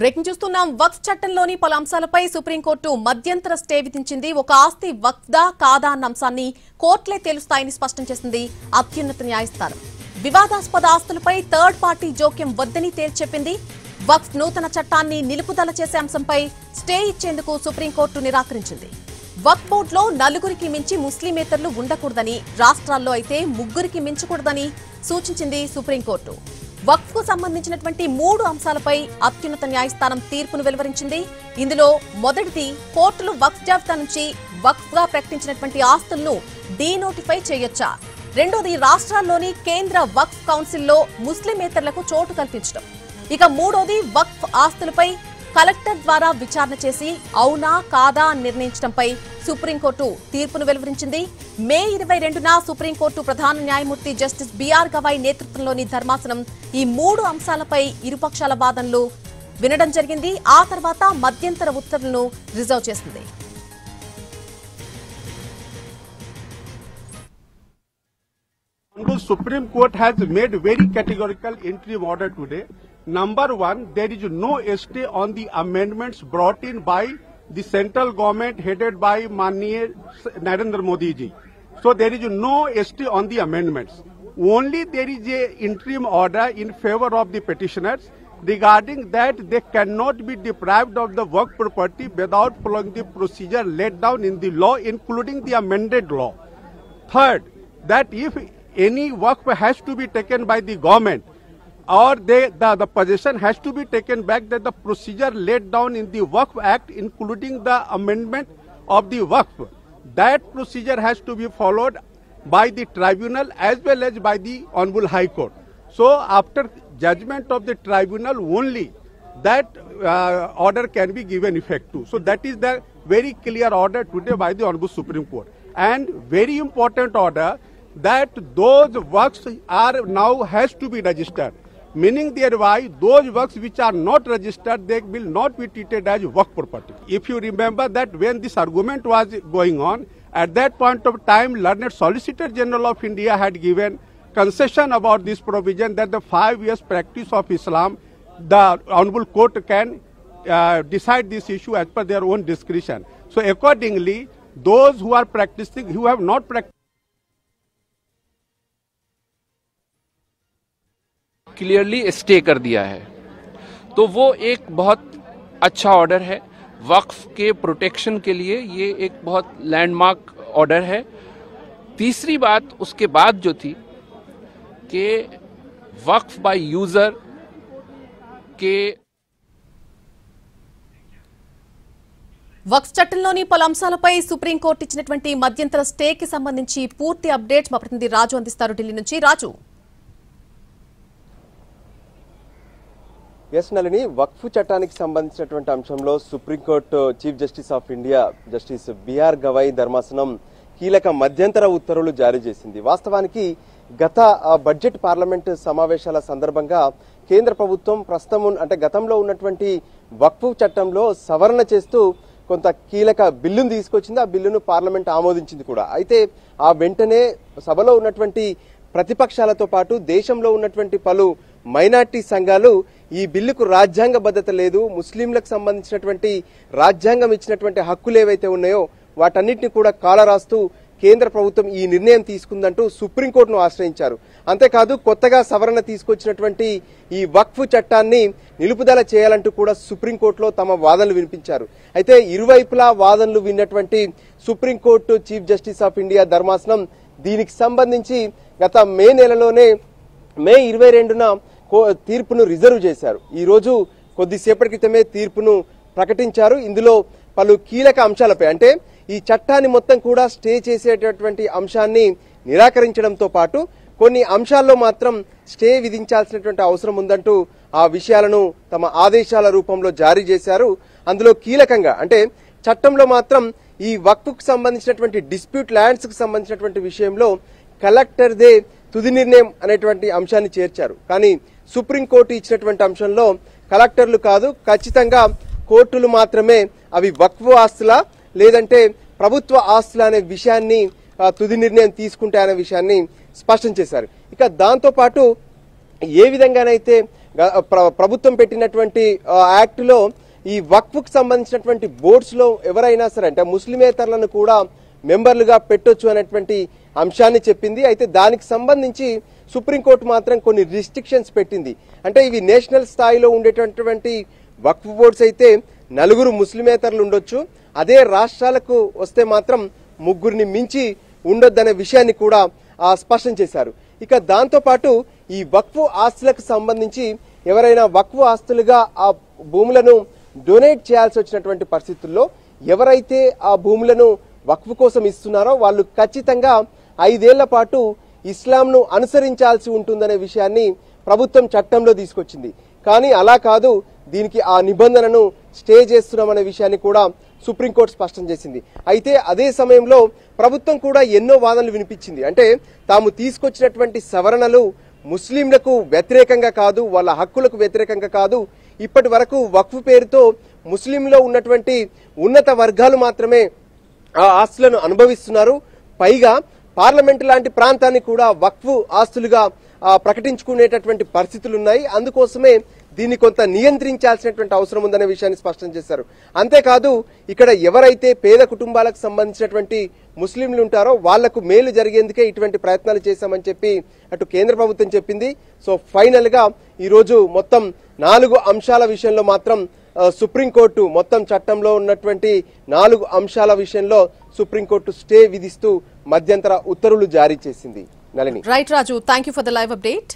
Breaking చూస్తున్నాం. వక్ఫ్ చట్టంలోని పలు అంశాలపై సుప్రీంకోర్టు మధ్యంతర స్టే విధించింది. ఒక ఆస్తి వక్ఫ్దా కాదా అన్న అంశాన్ని కోర్టులే తేలుస్తాయని స్పష్టం చేసింది అత్యున్నత న్యాయస్థానం. వివాదాస్పద ఆస్తులపై థర్డ్ పార్టీ జోక్యం వద్దని తేల్చెప్పింది. వక్ఫ్ నూతన చట్టాన్ని నిలుపుదల చేసే అంశంపై స్టే ఇచ్చేందుకు సుప్రీంకోర్టు నిరాకరించింది. వక్ఫ్ బోర్డులో నలుగురికి మించి ముస్లిమేతరులు ఉండకూడదని, రాష్ట్రాల్లో అయితే ముగ్గురికి మించకూడదని సూచించింది సుప్రీంకోర్టు. వక్ఫ్ కు సంబంధించినటువంటి 3 అంశాలపై అత్యున్నత న్యాయస్థానం తీర్పును వెలువరించింది. ఇందులో మొదటిది, కోర్టులు వక్ఫ్ జాబితా నుంచి వక్ఫ్ గా ప్రకటించినటువంటి ఆస్తులను డీనోటిఫై చేయొచ్చా. రెండోది, రాష్ట్రాల్లోని కేంద్ర వక్ఫ్ కౌన్సిల్లో ముస్లిమేతరులకు చోటు కల్పించడం. ఇక మూడోది, వక్ఫ్ ఆస్తులపై కలెక్టర్ ద్వారా విచారణ చేసి అవునా కాదా అని నిర్ణయించడంపై సుప్రీంకోర్టు తీర్పును వెలువరించింది. మే 22న సుప్రీంకోర్టు ప్రధాన న్యాయమూర్తి జస్టిస్ బిఆర్ గవాయ్ నేతృత్వంలోని ధర్మాసనం ఈ 3 అంశాలపై ఇరుపక్షాల వాదనలు వినడం జరిగింది. ఆ తర్వాత మధ్యంతర ఉత్తర్వులను రిజర్వ్ చేసింది. The Supreme Court has made very categorical interim order today. Number one, there is no stay on the amendments brought in by the central government headed by Maniya Narendra Modi ji. So there is no stay on the amendments. Only there is a interim order in favor of the petitioners regarding that they cannot be deprived of the work property without following the procedure laid down in the law, including the amended law. Third, that if any work has to be taken by the government or the possession has to be taken back, that the procedure laid down in the Waqf Act, including the amendment of the Waqf, that procedure has to be followed by the tribunal as well as by the Honorable High Court. So after judgment of the tribunal only, that order can be given effect to. So that is the very clear order today by the Honorable Supreme Court. And very important order, that those works are now has to be registered, meaning thereby those works which are not registered, they will not be treated as work property. If you remember that when this argument was going on, at that point of time, learned Solicitor General of India had given concession about this provision that the 5 years practice of Islam, the Honorable Court can decide this issue as per their own discretion. So accordingly, those who are practicing, who have not practiced, clearly stay कर दिया है, तो वो एक बहुत अच्छा order है। वक्फ के प्रोटेक्शन के लिए ये एक बहुत लैंडमार्क ऑर्डर है। तीसरी बात उसके बाद जो थी कि वक्फ बाय यूजर के వక్ఫ్ చట్టంలోని పలు అంశాలపై సుప్రీంకోర్టు ఇచ్చినటువంటి మధ్యంతర స్టేకి సంబంధించి పూర్తి అప్డేట్స్ మా ప్రతినిధి రాజు అందిస్తారు ఢిల్లీ నుంచి. రాజు, ఎస్ నళిని, వక్ఫ్ చట్టానికి సంబంధించినటువంటి అంశంలో supreme court chief justice of India justice BR Gavai ధర్మాసనం కీలక మధ్యంతర ఉత్తర్వులు జారీ చేసింది. వాస్తవానికి గత బడ్జెట్ పార్లమెంట్ సమావేశాల సందర్భంగా కేంద్ర ప్రభుత్వం ప్రస్తుతం అంటే గతంలో ఉన్నటువంటి వక్ఫ్ చట్టంలో సవరణ చేస్తూ కొంత కీలక బిల్లును తీసుకొచ్చింది. ఆ బిల్లును పార్లమెంట్ ఆమోదించింది కూడా. అయితే ఆ వెంటనే సభలో ఉన్నటువంటి ప్రతిపక్షాలతో పాటు దేశంలో ఉన్నటువంటి పలు మైనార్టీ సంఘాలు ఈ బిల్లుకు రాజ్యాంగబద్ధత లేదు, ముస్లింలకు సంబంధించినటువంటి రాజ్యాంగం ఇచ్చినటువంటి హక్కులు ఏవైతే ఉన్నాయో వాటన్నిటిని కూడా కాలరాస్తూ కేంద్ర ప్రభుత్వం ఈ నిర్ణయం తీసుకుందంటూ సుప్రీంకోర్టును ఆశ్రయించారు. అంతేకాదు కొత్తగా సవరణ తీసుకొచ్చినటువంటి ఈ వక్ఫ్ చట్టాన్ని నిలుపుదల చేయాలంటూ కూడా సుప్రీంకోర్టులో తమ వాదనలు వినిపించారు. అయితే ఇరువైపులా వాదనలు విన్నటువంటి supreme court chief justice of India ధర్మాసనం దీనికి సంబంధించి గత మే నెలలోనే మే 22న తీర్పును రిజర్వ్ చేశారు. ఈ రోజు కొద్దిసేపటి క్రితమే తీర్పును ప్రకటించారు. ఇందులో పలు కీలక అంశాలపై అంటే ఈ చట్టాన్ని మొత్తం కూడా స్టే చేసేటటువంటి అంశాన్ని నిరాకరించడంతో పాటు కొన్ని అంశాల్లో మాత్రం స్టే విధించాల్సినటువంటి అవసరం ఉందంటూ ఆ విషయాలను తమ ఆదేశాల రూపంలో జారీ చేశారు. అందులో కీలకంగా అంటే చట్టంలో మాత్రం ఈ వక్ఫ్కు సంబంధించినటువంటి డిస్ప్యూట్ ల్యాండ్స్ కు సంబంధించినటువంటి విషయంలో కలెక్టర్దే తుది నిర్ణయం అనేటువంటి అంశాన్ని చేర్చారు. కానీ సుప్రీంకోర్టు ఇచ్చినటువంటి అంశంలో కలెక్టర్లు కాదు, ఖచ్చితంగా కోర్టులు మాత్రమే అవి వక్ఫ్ ఆస్తులా లేదంటే ప్రభుత్వ ఆస్తుల అనే విషయాన్ని తుది నిర్ణయం తీసుకుంటాయనే విషయాన్ని స్పష్టం చేశారు. ఇక దాంతో పాటు ఏ విధంగానైతే ప్రభుత్వం పెట్టినటువంటి యాక్ట్ లో ఈ వక్ఫ్కు సంబంధించినటువంటి బోర్డ్స్ లో ఎవరైనా సరే అంటే ముస్లిమేతరులను కూడా మెంబర్లుగా పెట్టొచ్చు అనేటువంటి అంశాన్ని చెప్పింది. అయితే దానికి సంబంధించి సుప్రీంకోర్టు మాత్రం కొన్ని రిస్ట్రిక్షన్స్ పెట్టింది. అంటే ఇవి నేషనల్ స్థాయిలో ఉండేటటువంటి వక్ఫ్ బోర్డ్స్ అయితే 4 ముస్లిమేతరులు ఉండొచ్చు, అదే రాష్ట్రాలకు వస్తే మాత్రం 3 మించి ఉండొద్దనే విషయాన్ని కూడా స్పష్టం చేశారు. ఇక దాంతో పాటు ఈ వక్ఫ్ ఆస్తులకు సంబంధించి ఎవరైనా వక్ఫ్ ఆస్తులుగా ఆ భూములను డొనేట్ చేయాల్సి వచ్చినటువంటి పరిస్థితుల్లో ఎవరైతే ఆ భూములను వక్ఫ్ కోసం ఇస్తున్నారో వాళ్ళు ఖచ్చితంగా 5 ఏళ్ల పాటు ఇస్లాంను అనుసరించాల్సి ఉంటుందనే విషయాన్ని ప్రభుత్వం చట్టంలో తీసుకొచ్చింది. కానీ అలా కాదు, దీనికి ఆ నిబంధనను స్టే చేస్తున్నామనే విషయాన్ని కూడా సుప్రీంకోర్టు స్పష్టం చేసింది. అయితే అదే సమయంలో ప్రభుత్వం కూడా ఎన్నో వాదనలు వినిపించింది. అంటే తాము తీసుకొచ్చినటువంటి సవరణలు ముస్లింలకు వ్యతిరేకంగా కాదు, వాళ్ళ హక్కులకు వ్యతిరేకంగా కాదు, ఇప్పటి వరకు వక్ఫ్ పేరుతో ముస్లింలో ఉన్నటువంటి ఉన్నత వర్గాలు మాత్రమే ఆ ఆస్తులను అనుభవిస్తున్నారు. పైగా పార్లమెంట్ లాంటి ప్రాంతాన్ని కూడా వక్ఫ్ ఆస్తులుగా ప్రకటించుకునేటటువంటి పరిస్థితులు ఉన్నాయి. అందుకోసమే దీన్ని కొంత నియంత్రించాల్సినటువంటి అవసరం ఉందనే విషయాన్ని స్పష్టం చేశారు. అంతేకాదు ఇక్కడ ఎవరైతే పేద కుటుంబాలకు సంబంధించినటువంటి ముస్లింలు ఉంటారో వాళ్లకు మేలు జరిగేందుకే ఇటువంటి ప్రయత్నాలు చేశామని చెప్పి అటు కేంద్ర ప్రభుత్వం చెప్పింది. సో ఫైనల్ గా ఈ రోజు మొత్తం 4 అంశాల విషయంలో మాత్రం సుప్రీంకోర్టు మొత్తం చట్టంలో ఉన్నటువంటి 4 అంశాల విషయంలో సుప్రీంకోర్టు స్టే విధిస్తూ మధ్యంతర ఉత్తర్వులు జారీ చేసింది. Nalini. Right Raju, thank you for the live update.